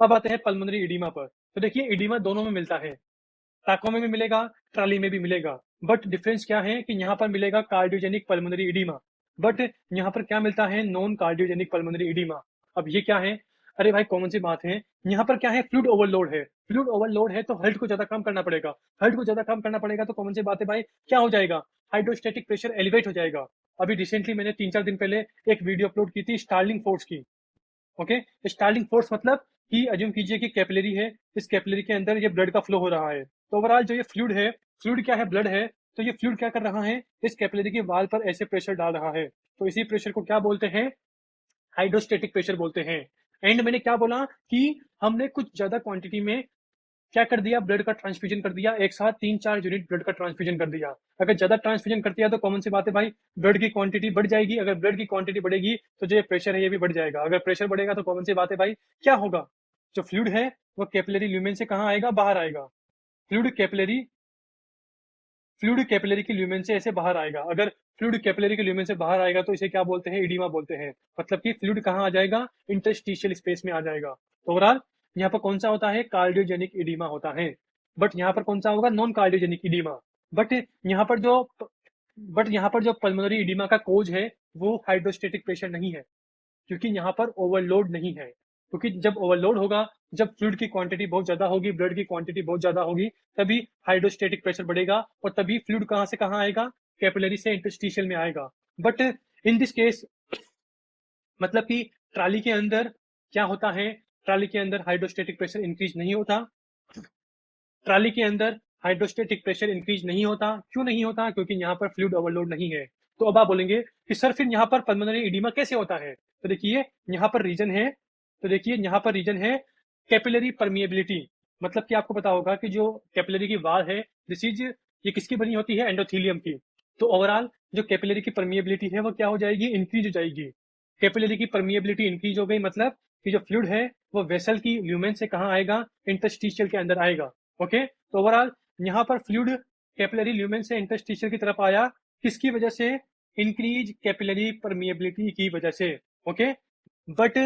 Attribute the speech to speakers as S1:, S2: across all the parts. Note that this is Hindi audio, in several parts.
S1: अब आते हैं पल्मोनरी इडीमा पर। तो देखिए इडीमा दोनों में मिलता है, टाको में भी मिलेगा, ट्राली में भी मिलेगा। बट डिफरेंस क्या है कि यहाँ पर मिलेगा कार्डियोजेनिक पल्मोनरी इडीमा, बट यहाँ पर क्या मिलता है, नॉन कार्डियोजेनिक पल्मोनरी इडीमा। अब ये क्या है, अरे भाई कॉमन सी बात है, यहाँ पर क्या है, फ्लूइड ओवरलोड है। फ्लूइड ओवरलोड है तो हर्ट को ज्यादा काम करना पड़ेगा। हर्ट को ज्यादा काम करना पड़ेगा तो कॉमन सी बात है भाई, क्या हो जाएगा, हाइड्रोस्टेटिक प्रेशर एलिवेट हो जाएगा। अभी रिसेंटली मैंने 3-4 दिन पहले एक वीडियो अपलोड की थी स्टार्लिंग फोर्स की। ओके, स्टार्लिंग फोर्स मतलब कि अज्यूम कीजिए कि कैपिलरी है, इस कैपिलरी के अंदर ये ब्लड का फ्लो हो रहा है। तो ओवरऑल जो ये फ्लूइड है, फ्लूइड क्या है, ब्लड है। तो ये फ्लूइड क्या कर रहा है, इस कैपिलरी के वाल पर ऐसे प्रेशर डाल रहा है। तो इसी प्रेशर को क्या बोलते हैं, हाइड्रोस्टेटिक प्रेशर बोलते हैं। एंड मैंने क्या बोला कि हमने कुछ ज्यादा क्वांटिटी में क्या कर दिया, ब्लड का ट्रांसफ्यूजन कर दिया, एक साथ 3-4 यूनिट ब्लड का ट्रांसफ्यूजन कर दिया। अगर ज्यादा ट्रांसफ्यूजन कर दिया तो कॉमन सी बात है भाई, ब्लड की क्वांटिटी बढ़ जाएगी। अगर ब्लड की क्वांटिटी बढ़ेगी तो जो ये प्रेशर है ये भी बढ़ जाएगा। अगर प्रेशर बढ़ेगा तो कॉमन सी बात है भाई, क्या होगा, जो फ्लूइड है वो कैपिलरी ल्यूमेन से कहाँ आएगा, बाहर आएगा। फ्लूइड कैपिलरी फ्लूइड कैपिलरी की ल्यूमेन से ऐसे बाहर आएगा। अगर फ्लूइड कैपिलरी के ल्यूमेन से बाहर आएगा तो इसे क्या बोलते हैं, इडीमा बोलते हैं। मतलब कि फ्लूइड कहाँ आ जाएगा, इंटरस्टिशियल स्पेस में आ जाएगा। तो ओवरऑल यहाँ पर कौन सा होता है, कार्डियोजेनिक इडीमा होता है। बट यहाँ पर कौन सा होगा, नॉन कार्डियोजेनिक इडीमा। बट यहाँ पर जो बट यहाँ पर जो पल्मोनरी इडीमा का कोज है वो हाइड्रोस्टेटिक प्रेशर नहीं है, क्योंकि यहाँ पर ओवरलोड नहीं है। क्योंकि जब ओवरलोड होगा, जब फ्लूइड की क्वांटिटी बहुत ज्यादा होगी, ब्लड की क्वांटिटी बहुत ज्यादा होगी, तभी हाइड्रोस्टेटिक प्रेशर बढ़ेगा और तभी फ्लूइड कहाँ से कहाँ आएगा, कैपिलरी से इंटरस्टिशियल में आएगा। बट इन दिस केस मतलब कि ट्राली के अंदर क्या होता है, ट्राली के अंदर हाइड्रोस्टेटिक प्रेशर इंक्रीज नहीं होता। ट्राली के अंदर हाइड्रोस्टेटिक प्रेशर इंक्रीज नहीं होता। क्यों नहीं होता, क्योंकि यहाँ पर फ्लूइड ओवरलोड नहीं है। तो अब आप बोलेंगे कि सर फिर यहाँ पर पल्मोनरी इडीमा कैसे होता है। तो देखिए यहाँ पर रीजन है, कैपिलरी परमिएबिलिटी। मतलब कि आपको पता होगा कि जो कैपिलरी की वाल है, दिस इज, ये किसकी बनी होती है, एंडोथीलियम की। तो ओवरऑल जो कैपिलरी की परमिएबिलिटी है वो क्या हो जाएगी, इंक्रीज हो जाएगी। कैपिलरी की परमिएबिलिटी इंक्रीज हो गई मतलब कि जो फ्लूइड है वो वेसल की ल्यूमेन से कहाँ आएगा, इंटरस्टिशियल के अंदर आएगा। ओके, तो ओवरऑल यहाँ पर फ्लूइड कैपिलरी ल्यूमेन से इंटरस्टिशियल की तरफ आया, किसकी वजह से, इंक्रीज कैपिलरी परमिएबिलिटी की वजह से। ओके, बट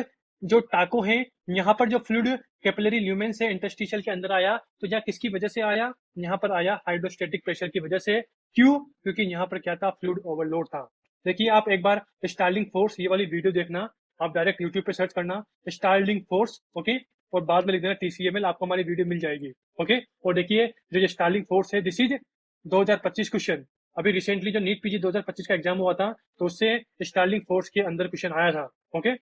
S1: जो टाको है, यहाँ पर जो फ्लूइड कैपिलरी ल्यूमेन से इंटरस्टिशियल के अंदर आया, तो यहाँ किसकी वजह से आया, यहाँ पर आया हाइड्रोस्टेटिक प्रेशर की वजह से। क्यों, क्योंकि यहाँ पर क्या था, फ्लूइड ओवरलोड था। देखिए आप एक बार स्टार्लिंग फोर्स ये वाली वीडियो देखना, आप डायरेक्ट यूट्यूब पे सर्च करना स्टार्लिंग फोर्स। ओके, और बाद में लिख देना टीसीएमएल, आपको हमारी वीडियो मिल जाएगी। ओके, और देखिए जो ये स्टार्लिंग फोर्स है, दिस इज 2025 क्वेश्चन। अभी रिसेंटली जो नीट पीजी 2025 का एग्जाम हुआ था, तो उससे स्टार्लिंग फोर्स के अंदर क्वेश्चन आया था। ओके,